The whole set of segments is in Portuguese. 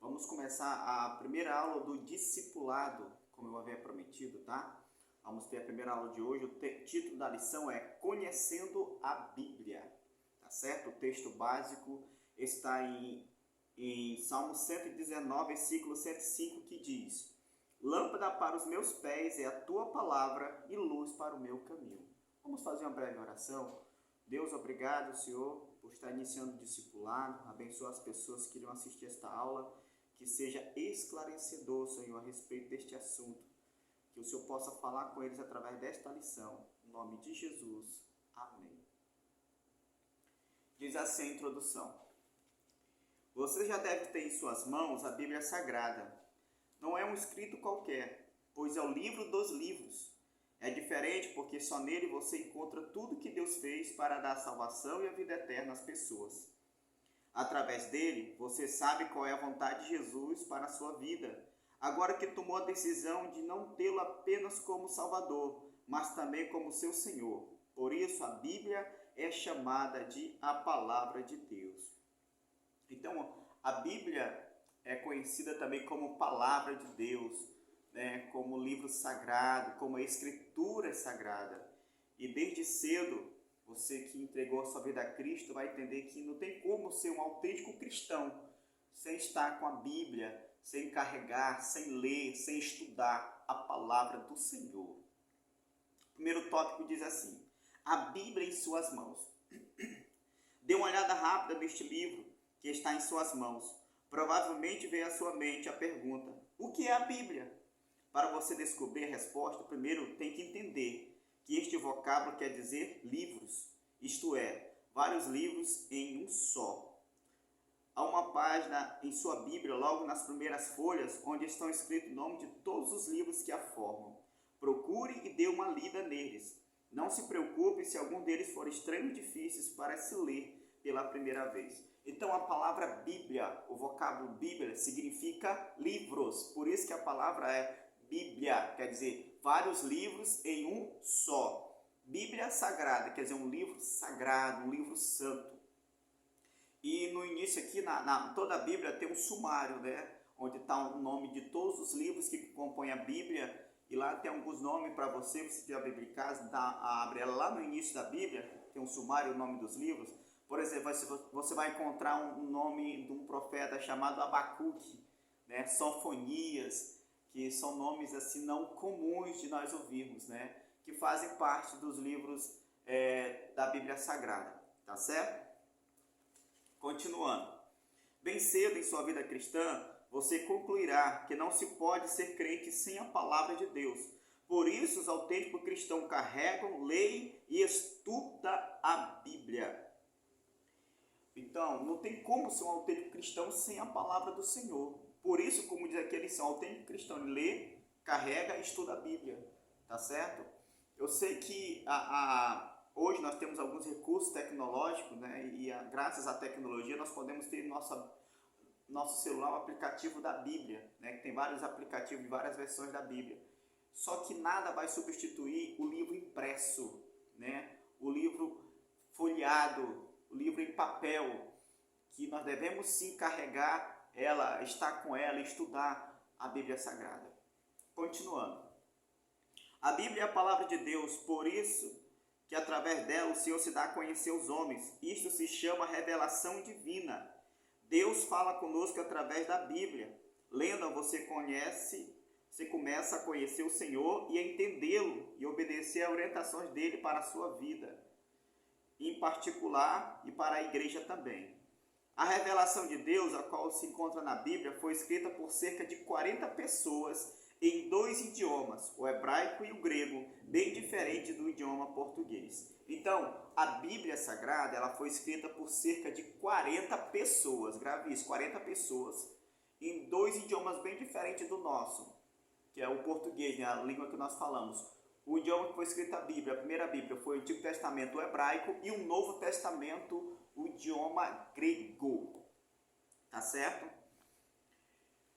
Vamos começar a primeira aula do discipulado, como eu havia prometido, tá? Vamos ter a primeira aula de hoje. O título da lição é Conhecendo a Bíblia, tá certo? O texto básico está em Salmo 119, versículo 105, que diz: Lâmpada para os meus pés é a tua palavra e luz para o meu caminho. Vamos fazer uma breve oração. Deus, obrigado, Senhor, por estar iniciando o discipulado. Abençoa as pessoas que irão assistir esta aula, que seja esclarecedor, Senhor, a respeito deste assunto. Que o Senhor possa falar com eles através desta lição. Em nome de Jesus. Amém. Diz assim a introdução. Você já deve ter em suas mãos a Bíblia Sagrada. Não é um escrito qualquer, pois é o livro dos livros. É diferente porque só nele você encontra tudo que Deus fez para dar a salvação e a vida eterna às pessoas. Através dele, você sabe qual é a vontade de Jesus para a sua vida, agora que tomou a decisão de não tê-lo apenas como Salvador, mas também como seu Senhor. Por isso, a Bíblia é chamada de a Palavra de Deus. Então, a Bíblia é conhecida também como Palavra de Deus, né? Como livro sagrado, como a Escritura sagrada. E desde cedo, você que entregou a sua vida a Cristo vai entender que não tem como ser um autêntico cristão sem estar com a Bíblia, sem carregar, sem ler, sem estudar a palavra do Senhor. O primeiro tópico diz assim: a Bíblia em suas mãos. Dê uma olhada rápida neste livro que está em suas mãos. Provavelmente veio à sua mente a pergunta: o que é a Bíblia? Para você descobrir a resposta, primeiro tem que entender que este vocábulo quer dizer livros, isto é, vários livros em um só. Há uma página em sua Bíblia, logo nas primeiras folhas, onde estão escritos o nome de todos os livros que a formam. Procure e dê uma lida neles. Não se preocupe se algum deles for estranhos e difíceis para se ler pela primeira vez. Então a palavra Bíblia, o vocábulo Bíblia, significa livros. Por isso que a palavra é Bíblia, quer dizer, vários livros em um só. Bíblia Sagrada, quer dizer, um livro sagrado, um livro santo. E no início aqui, toda a Bíblia tem um sumário, né? Onde está o nome de todos os livros que compõem a Bíblia. E lá tem alguns nomes para você, se tiver a Bíblia em casa, abre ela lá no início da Bíblia, tem um sumário, o nome dos livros. Por exemplo, você vai encontrar um nome de um profeta chamado Abacuque, né? Sofonias, que são nomes assim não comuns de nós ouvirmos, né? Que fazem parte dos livros da Bíblia Sagrada, tá certo? Continuando. Bem cedo em sua vida cristã, você concluirá que não se pode ser crente sem a palavra de Deus. Por isso, os autênticos cristãos carregam, leem e estudam a Bíblia. Então, não tem como ser um autêntico cristão sem a palavra do Senhor. Por isso, como diz aqui, eles são autênticos cristãos. Ele lê, carrega e estuda a Bíblia. Tá certo? Eu sei que hoje nós temos alguns recursos tecnológicos, né? E graças à tecnologia nós podemos ter nosso celular um aplicativo da Bíblia, né? Que tem vários aplicativos de várias versões da Bíblia. Só que nada vai substituir o livro impresso, né? O livro folheado, o livro em papel, que nós devemos sim carregar ela, estar com ela e estudar a Bíblia Sagrada. Continuando. A Bíblia é a palavra de Deus, por isso que através dela o Senhor se dá a conhecer os homens. Isto se chama revelação divina. Deus fala conosco através da Bíblia. Lendo, você começa a conhecer o Senhor e a entendê-lo e obedecer às orientações dele para a sua vida, em particular e para a igreja também. A revelação de Deus, a qual se encontra na Bíblia, foi escrita por cerca de 40 pessoas em 2 idiomas, o hebraico e o grego, bem diferente do idioma português. Então, a Bíblia Sagrada ela foi escrita por cerca de 40 pessoas, grave isso, 40 pessoas, em 2 idiomas bem diferentes do nosso, que é o português, né, a língua que nós falamos. O idioma que foi escrita a Bíblia, a primeira Bíblia, foi o Antigo Testamento, o hebraico, e o Novo Testamento, o idioma grego. Tá certo?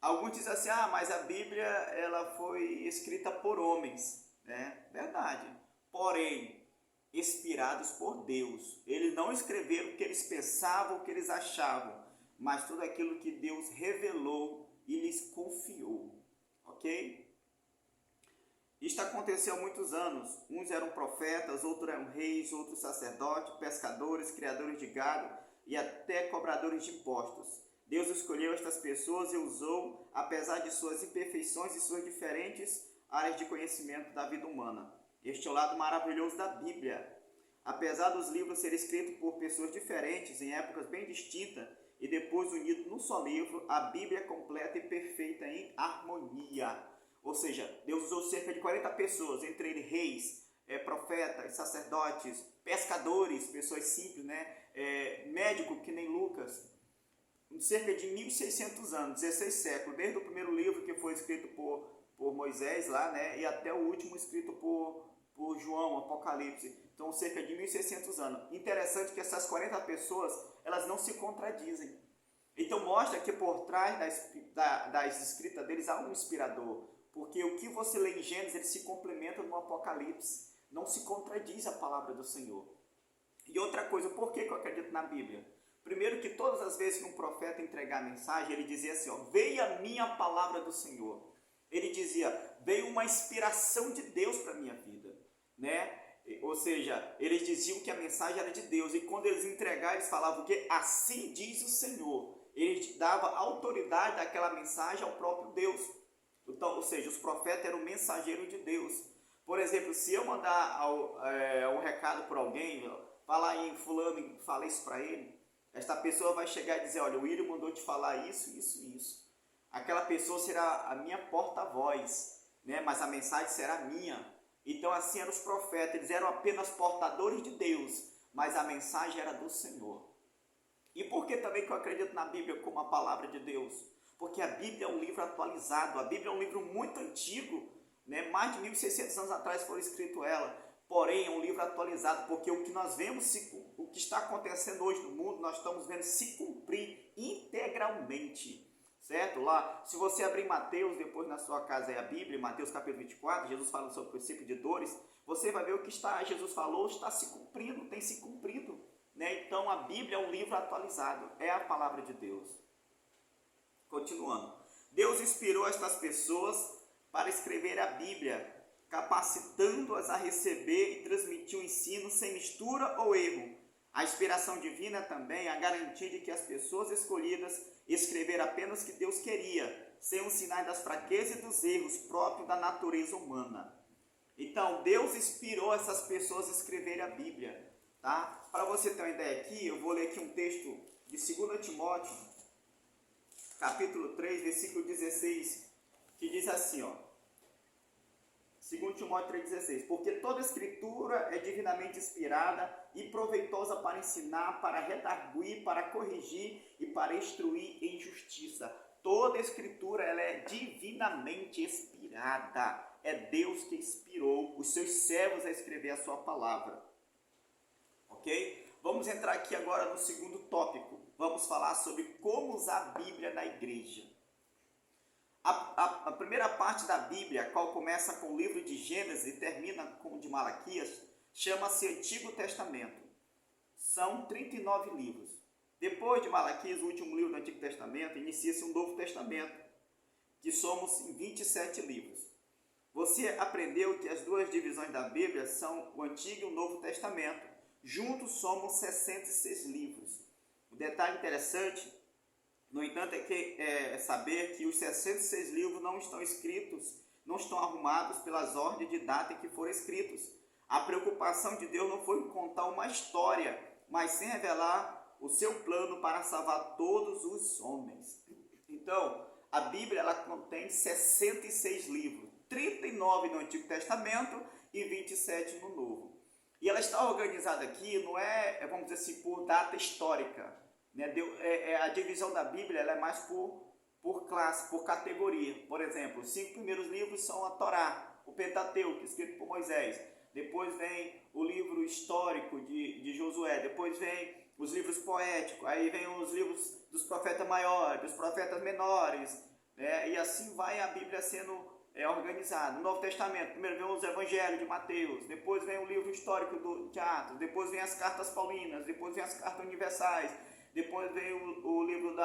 Alguns dizem assim, mas a Bíblia ela foi escrita por homens, né? Verdade. Porém, inspirados por Deus. Eles não escreveram o que eles pensavam, o que eles achavam, mas tudo aquilo que Deus revelou e lhes confiou, ok? Isto aconteceu há muitos anos. Uns eram profetas, outros eram reis, outros sacerdotes, pescadores, criadores de gado e até cobradores de impostos. Deus escolheu estas pessoas e usou, apesar de suas imperfeições e suas diferentes áreas de conhecimento da vida humana. Este é o lado maravilhoso da Bíblia. Apesar dos livros serem escritos por pessoas diferentes, em épocas bem distintas, e depois unidos num só livro, a Bíblia é completa e perfeita em harmonia. Ou seja, Deus usou cerca de 40 pessoas, entre eles reis, profetas, sacerdotes, pescadores, pessoas simples, médicos que nem Lucas, cerca de 1.600 anos, 16 séculos, desde o primeiro livro que foi escrito por Moisés lá, e até o último escrito por João, Apocalipse. Então, cerca de 1.600 anos. Interessante que essas 40 pessoas, elas não se contradizem. Então, mostra que por trás das escritas deles há um inspirador. Porque o que você lê em Gênesis, ele se complementa no Apocalipse. Não se contradiz a palavra do Senhor. E outra coisa, por que eu acredito na Bíblia? Primeiro que todas as vezes que um profeta entregar a mensagem, ele dizia assim, veio a minha palavra do Senhor. Ele dizia, veio uma inspiração de Deus para a minha vida, Ou seja, eles diziam que a mensagem era de Deus. E quando eles entregaram, eles falavam que assim diz o Senhor. Ele dava autoridade daquela mensagem ao próprio Deus. Então, ou seja, os profetas eram mensageiros de Deus. Por exemplo, se eu mandar um recado para alguém, falar em fulano, fala isso para ele, esta pessoa vai chegar e dizer, olha, o William mandou te falar isso, isso, isso. Aquela pessoa será a minha porta-voz, mas a mensagem será minha. Então assim eram os profetas, eles eram apenas portadores de Deus, mas a mensagem era do Senhor. E por que também que eu acredito na Bíblia como a palavra de Deus? Porque a Bíblia é um livro atualizado, a Bíblia é um livro muito antigo, mais de 1.600 anos atrás foi escrito ela, porém é um livro atualizado, porque o que nós vemos, o que está acontecendo hoje no mundo, nós estamos vendo se cumprir integralmente. Certo? Lá, se você abrir Mateus, depois na sua casa é a Bíblia, Mateus capítulo 24, Jesus fala sobre o princípio de dores, você vai ver o que Jesus falou, está se cumprindo, tem se cumprido. Então a Bíblia é um livro atualizado, é a palavra de Deus. Continuando. Deus inspirou estas pessoas para escrever a Bíblia, capacitando-as a receber e transmitir o ensino sem mistura ou erro. A inspiração divina também é a garantia de que as pessoas escolhidas escreveram apenas o que Deus queria, sem os sinais das fraquezas e dos erros próprios da natureza humana. Então, Deus inspirou essas pessoas a escreverem a Bíblia. Tá? Para você ter uma ideia aqui, eu vou ler aqui um texto de 2 Timóteo, capítulo 3, versículo 16, que diz assim, 2 Timóteo 3,16, porque toda escritura é divinamente inspirada e proveitosa para ensinar, para redarguir, para corrigir e para instruir em justiça. Toda escritura ela é divinamente inspirada. É Deus que inspirou os seus servos a escrever a sua palavra. Ok? Vamos entrar aqui agora no segundo tópico. Vamos falar sobre como usar a Bíblia na igreja. A primeira parte da Bíblia, a qual começa com o livro de Gênesis e termina com o de Malaquias, chama-se Antigo Testamento. São 39 livros. Depois de Malaquias, o último livro do Antigo Testamento, inicia-se um Novo Testamento, que somos em 27 livros. Você aprendeu que as duas divisões da Bíblia são o Antigo e o Novo Testamento. Juntos somos 66 livros. O detalhe interessante, no entanto, é saber que os 66 livros não estão escritos, não estão arrumados pelas ordens de data em que foram escritos. A preocupação de Deus não foi contar uma história, mas sim revelar o seu plano para salvar todos os homens. Então, a Bíblia ela contém 66 livros, 39 no Antigo Testamento e 27 no Novo. E ela está organizada aqui, não vamos dizer assim, por data histórica. A divisão da Bíblia ela é mais por classe, por categoria. Por exemplo, os 5 primeiros livros são a Torá, o Pentateuco, escrito por Moisés. Depois vem o livro histórico de Josué. Depois vem os livros poéticos. Aí vem os livros dos profetas maiores, dos profetas menores. E assim vai a Bíblia sendo organizada. No Novo Testamento, primeiro vem os Evangelhos de Mateus. Depois vem o livro histórico de Atos. Depois vem as cartas paulinas. Depois vem as cartas universais. Depois vem o livro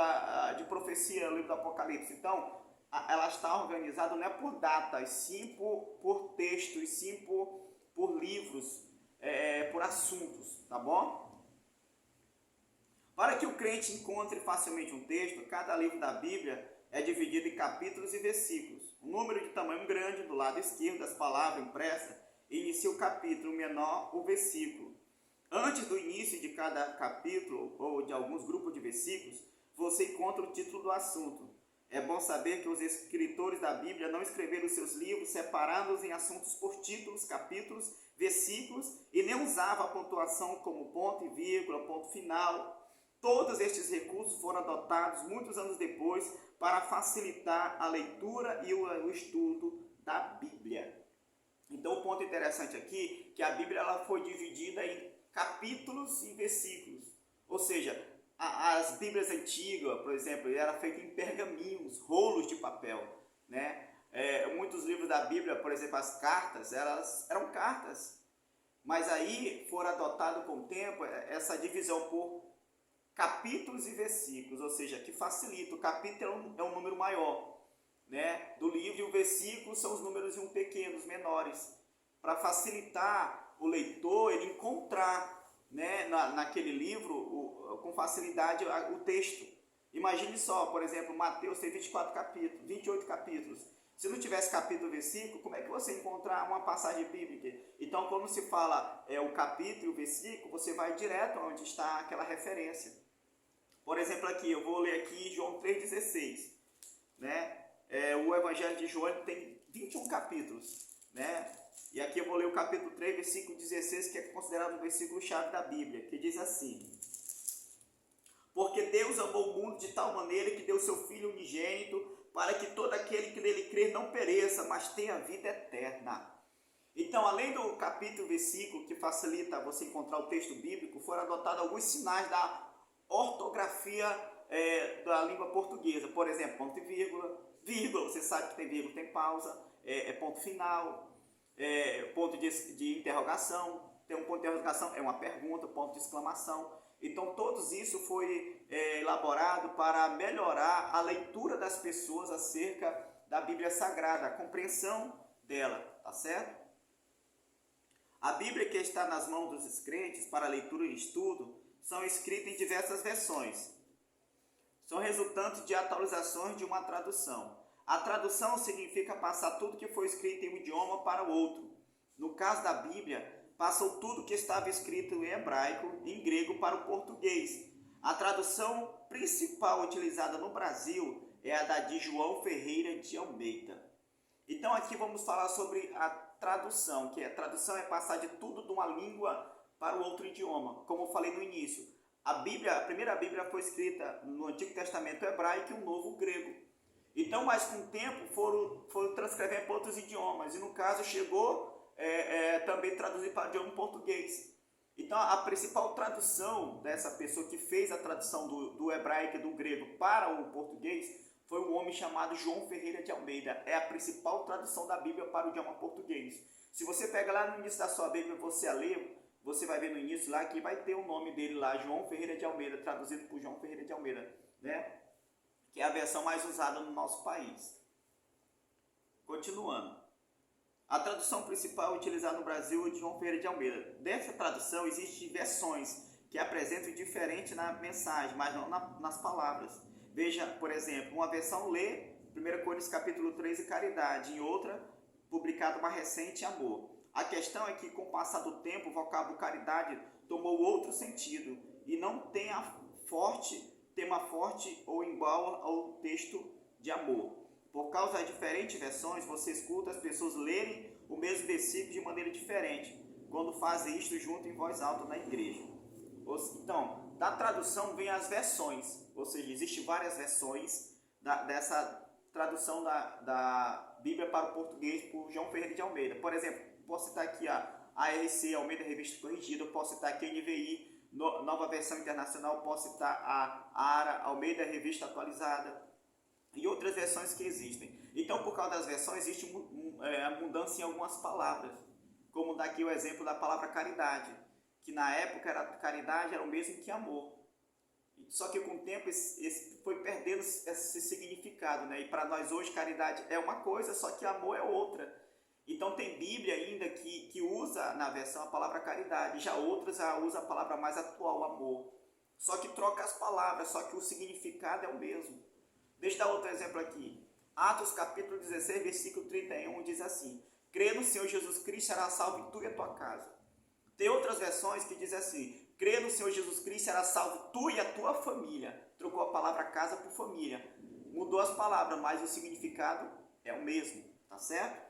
de profecia, o livro do Apocalipse. Então, ela está organizada não é por datas, sim por textos, sim por livros, por assuntos, tá bom? Para que o crente encontre facilmente um texto, cada livro da Bíblia é dividido em capítulos e versículos. Um número de tamanho grande do lado esquerdo das palavras impressas inicia o capítulo, menor o versículo. Antes do início de cada capítulo ou de alguns grupos de versículos, você encontra o título do assunto. É bom saber que os escritores da Bíblia não escreveram seus livros separados em assuntos por títulos, capítulos, versículos e nem usavam a pontuação como ponto e vírgula, ponto final. Todos estes recursos foram adotados muitos anos depois para facilitar a leitura e o estudo da Bíblia. Então, o ponto interessante aqui é que a Bíblia ela foi dividida em capítulos e versículos. Ou seja, as Bíblias antigas, por exemplo, eram feitas em pergaminhos, rolos de papel, né? Muitos livros da Bíblia, por exemplo, as cartas, elas eram cartas. Mas aí foram adotados com o tempo essa divisão por capítulos e versículos, ou seja, que facilita. O capítulo é um número maior, né, do livro, e o versículo são os números pequenos, menores, para facilitar o leitor ele encontrar, né, naquele livro com facilidade o texto. Imagine só, por exemplo, Mateus tem 24 capítulos, 28 capítulos. Se não tivesse capítulo e versículo, como é que você encontrar uma passagem bíblica? Então, quando se fala o capítulo e o versículo, você vai direto onde está aquela referência. Por exemplo, aqui, eu vou ler aqui João 3,16, né? O Evangelho de João tem 21 capítulos, né? E aqui eu vou ler o capítulo 3, versículo 16, que é considerado o versículo-chave da Bíblia, que diz assim: Porque Deus amou o mundo de tal maneira que deu seu Filho unigênito, para que todo aquele que nele crer não pereça, mas tenha vida eterna. Então, além do capítulo e versículo, que facilita você encontrar o texto bíblico, foram adotados alguns sinais da ortografia da língua portuguesa. Por exemplo, ponto e vírgula, você sabe que tem vírgula, tem pausa, ponto final, ponto de interrogação, tem um ponto de interrogação, é uma pergunta, ponto de exclamação. Então, todos isso foi elaborado para melhorar a leitura das pessoas acerca da Bíblia Sagrada, a compreensão dela, tá certo? A Bíblia que está nas mãos dos crentes para leitura e estudo são escritas em diversas versões. São resultantes de atualizações de uma tradução. A tradução significa passar tudo que foi escrito em um idioma para o outro. No caso da Bíblia, passou tudo que estava escrito em hebraico e em grego para o português. A tradução principal utilizada no Brasil é a da de João Ferreira de Almeida. Então aqui vamos falar sobre a tradução, que a tradução é passar de tudo de uma língua para o outro idioma. Como eu falei no início, a primeira Bíblia foi escrita no Antigo Testamento hebraico e o Novo grego. Então, mas com o tempo foram transcrevendo para outros idiomas. E no caso chegou também traduzir para o idioma português. Então, a principal tradução dessa pessoa que fez a tradução do hebraico e do grego para o português foi um homem chamado João Ferreira de Almeida. É a principal tradução da Bíblia para o idioma português. Se você pega lá no início da sua Bíblia e você a ler, você vai ver no início lá que vai ter o nome dele lá, João Ferreira de Almeida, traduzido por João Ferreira de Almeida, né? Que é a versão mais usada no nosso país. Continuando. A tradução principal utilizada no Brasil é de João Ferreira de Almeida. Dessa tradução existem versões que apresentam diferente na mensagem, mas não nas palavras. Veja, por exemplo, uma versão lê 1 Coríntios capítulo 3 e caridade, e outra publicada mais recente, amor. A questão é que com o passar do tempo o vocábulo caridade tomou outro sentido e não tem tema forte ou igual ao texto de amor. Por causa das diferentes versões, você escuta as pessoas lerem o mesmo versículo de maneira diferente, quando fazem isto junto em voz alta na igreja. Então, da tradução vem as versões, ou seja, existem várias versões dessa tradução da Bíblia para o português por João Ferreira de Almeida. Por exemplo, posso citar aqui a ARC, Almeida Revista Corrigida, eu posso citar aqui a NVI, Nova Versão Internacional, posso citar a ARA, Almeida Revista Atualizada, e outras versões que existem. Então, por causa das versões, existe mudança em algumas palavras, como daqui o exemplo da palavra caridade, que na época caridade era o mesmo que amor. só que com o tempo esse foi perdendo esse significado, né? E para nós hoje caridade é uma coisa, só que amor é outra. Então tem Bíblia ainda que usa na versão a palavra caridade, já outras já usa a palavra mais atual, amor. Só que troca as palavras, só que o significado é o mesmo. Deixa eu dar outro exemplo aqui. Atos capítulo 16, versículo 31 diz assim: crê no Senhor Jesus Cristo, será salvo tu e a tua casa. Tem outras versões que dizem assim: crê no Senhor Jesus Cristo, será salvo tu e a tua família. Trocou a palavra casa por família. Mudou as palavras, mas o significado é o mesmo, tá certo?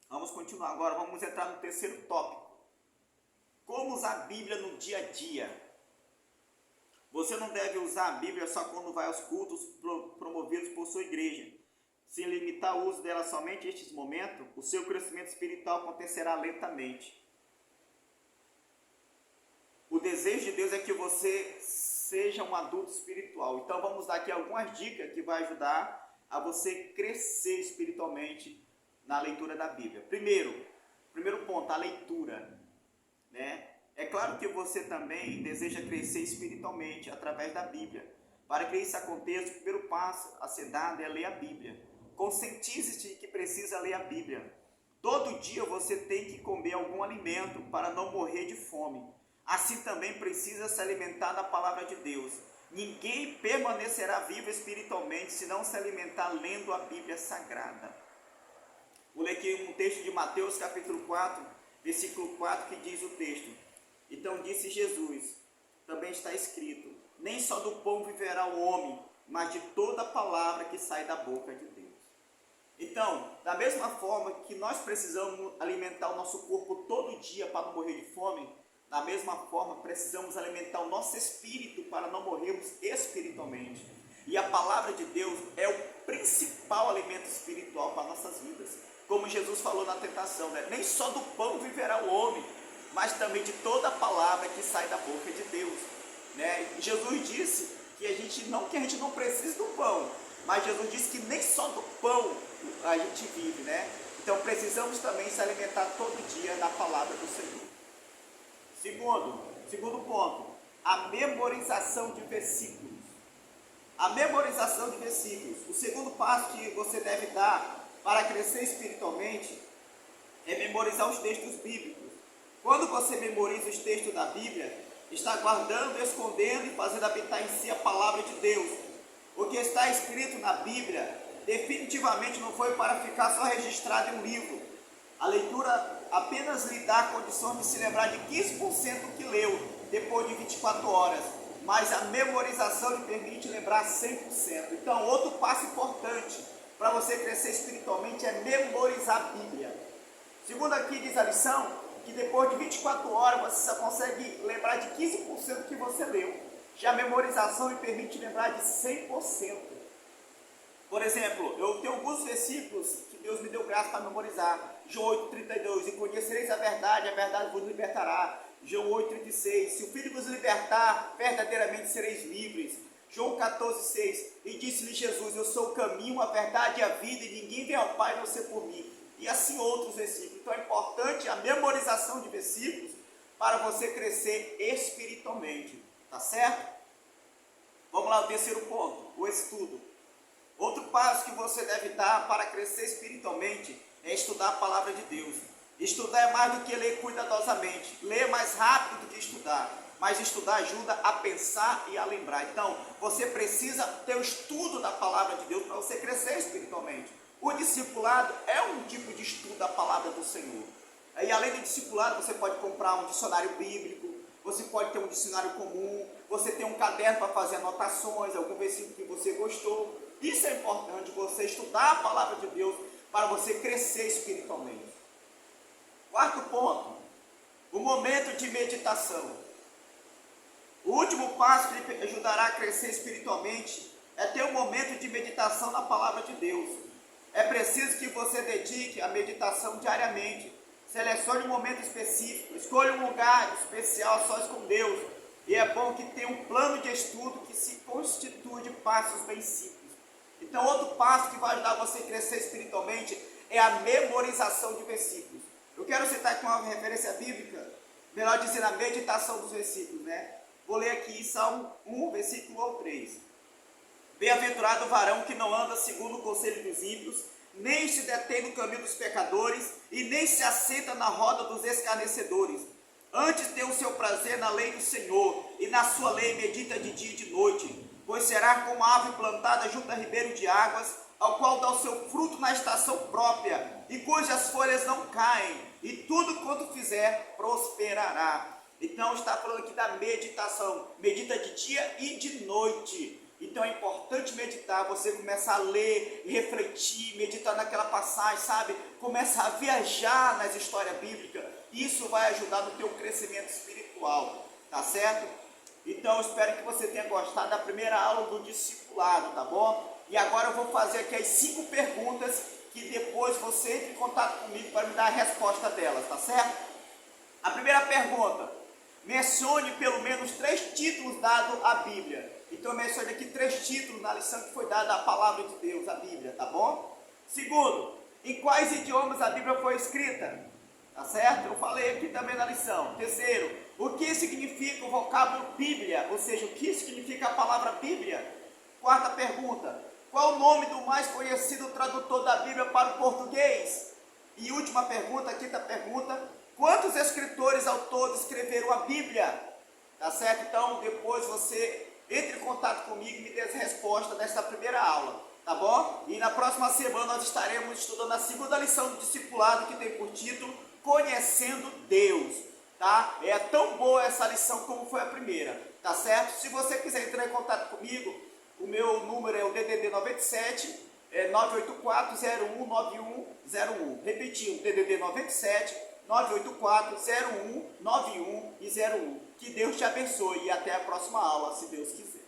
Vamos continuar agora, vamos entrar no terceiro tópico. Como usar a Bíblia no dia a dia? Você não deve usar a Bíblia só quando vai aos cultos promovidos por sua igreja. Se limitar o uso dela somente nestes momentos, o seu crescimento espiritual acontecerá lentamente. O desejo de Deus é que você seja um adulto espiritual. Então vamos dar aqui algumas dicas que vai ajudar a você crescer espiritualmente na leitura da Bíblia. Primeiro ponto, a leitura, né? É claro que você também deseja crescer espiritualmente através da Bíblia. Para que isso aconteça, o primeiro passo a ser dado é ler a Bíblia. Conscientize-se de que precisa ler a Bíblia. Todo dia você tem que comer algum alimento para não morrer de fome. Assim também precisa se alimentar da palavra de Deus. Ninguém permanecerá vivo espiritualmente se não se alimentar lendo a Bíblia Sagrada. Vou ler aqui um texto de Mateus capítulo 4, versículo 4, que diz o texto: então disse Jesus, também está escrito, nem só do pão viverá o homem, mas de toda palavra que sai da boca de Deus. Então, da mesma forma que nós precisamos alimentar o nosso corpo todo dia para não morrer de fome, da mesma forma precisamos alimentar o nosso espírito para não morrermos espiritualmente. E a palavra de Deus é o principal alimento espiritual para nossas vidas. Como Jesus falou na tentação, né? Nem só do pão viverá o homem, mas também de toda a palavra que sai da boca de Deus, né? E Jesus disse que a gente não precisa do pão, mas Jesus disse que nem só do pão a gente vive, né? Então precisamos também se alimentar todo dia da palavra do Senhor. Segundo ponto, a memorização de versículos. A memorização de versículos. O segundo passo que você deve dar para crescer espiritualmente é memorizar os textos bíblicos. Quando você memoriza os textos da Bíblia, está guardando, escondendo e fazendo habitar em si a palavra de Deus. O que está escrito na Bíblia definitivamente não foi para ficar só registrado em um livro. A leitura apenas lhe dá condições de se lembrar de 15% do que leu depois de 24 horas, mas a memorização lhe permite lembrar 100%. Então, outro passo importante para você crescer espiritualmente é memorizar a Bíblia. Segundo aqui diz a lição, que depois de 24 horas você só consegue lembrar de 15% do que você leu. Já a memorização lhe permite lembrar de 100%. Por exemplo, eu tenho alguns versículos que Deus me deu graça para memorizar. João 8,32, e conhecereis a verdade vos libertará. João 8,36, se o Filho vos libertar, verdadeiramente sereis livres. João 14,6, e disse-lhe Jesus, eu sou o caminho, a verdade e a vida, e ninguém vem ao Pai a não ser por mim. E assim outros versículos. Então é importante a memorização de versículos para você crescer espiritualmente. Tá certo? Vamos lá, o terceiro ponto, o estudo. Outro passo que você deve dar para crescer espiritualmente é estudar a palavra de Deus. Estudar é mais do que ler cuidadosamente. Ler é mais rápido do que estudar. Mas estudar ajuda a pensar e a lembrar. Então, você precisa ter o estudo da palavra de Deus para você crescer espiritualmente. O discipulado é um tipo de estudo da palavra do Senhor. E além do discipulado, você pode comprar um dicionário bíblico, você pode ter um dicionário comum, você tem um caderno para fazer anotações, algum versículo que você gostou. Isso é importante, você estudar a palavra de Deus para você crescer espiritualmente. Quarto ponto, o momento de meditação. O último passo que lhe ajudará a crescer espiritualmente é ter um momento de meditação na palavra de Deus. É preciso que você dedique a meditação diariamente. Selecione um momento específico, escolha um lugar especial sós com Deus. E é bom que tenha um plano de estudo que se constitui de passos bem simples. Então, outro passo que vai ajudar você a crescer espiritualmente é a memorização de versículos. Eu quero citar aqui uma referência bíblica, melhor dizendo, a meditação dos versículos, né? Vou ler aqui Salmo 1, versículo 3. Bem-aventurado o varão que não anda segundo o conselho dos ímpios, nem se detém no caminho dos pecadores, e nem se assenta na roda dos escarnecedores. Antes tem o seu prazer na lei do Senhor, e na sua lei medita de dia e de noite. Pois será como a árvore plantada junto a ribeiro de águas, ao qual dá o seu fruto na estação própria, e cujas folhas não caem, e tudo quanto fizer prosperará. Então está falando aqui da meditação, medita de dia e de noite. Então é importante meditar, você começar a ler, refletir, meditar naquela passagem, sabe? Começa a viajar nas histórias bíblicas. Isso vai ajudar no teu crescimento espiritual, tá certo? Então eu espero que você tenha gostado da primeira aula do discipulado, tá bom? E agora eu vou fazer aqui as 5 perguntas que depois você entre em contato comigo para me dar a resposta delas, tá certo? A primeira pergunta: mencione pelo menos 3 títulos dados à Bíblia. Então eu menciono aqui 3 títulos na lição que foi dada à palavra de Deus, a Bíblia, tá bom? Segundo, em quais idiomas a Bíblia foi escrita? Tá certo? Eu falei aqui também na lição. Terceiro, o que significa o vocábulo Bíblia? Ou seja, o que significa a palavra Bíblia? Quarta pergunta, qual o nome do mais conhecido tradutor da Bíblia para o português? E última pergunta, quinta pergunta, quantos escritores ao todo escreveram a Bíblia? Tá certo? Então, depois você entre em contato comigo e me dê as respostas desta primeira aula, tá bom? E na próxima semana nós estaremos estudando a segunda lição do discipulado, que tem por título Conhecendo Deus, tá? É tão boa essa lição como foi a primeira, tá certo? Se você quiser entrar em contato comigo, o meu número é o DDD 97 984-01-9101. Repetindo, DDD 97 984-01-91 e 01. Que Deus te abençoe e até a próxima aula, se Deus quiser.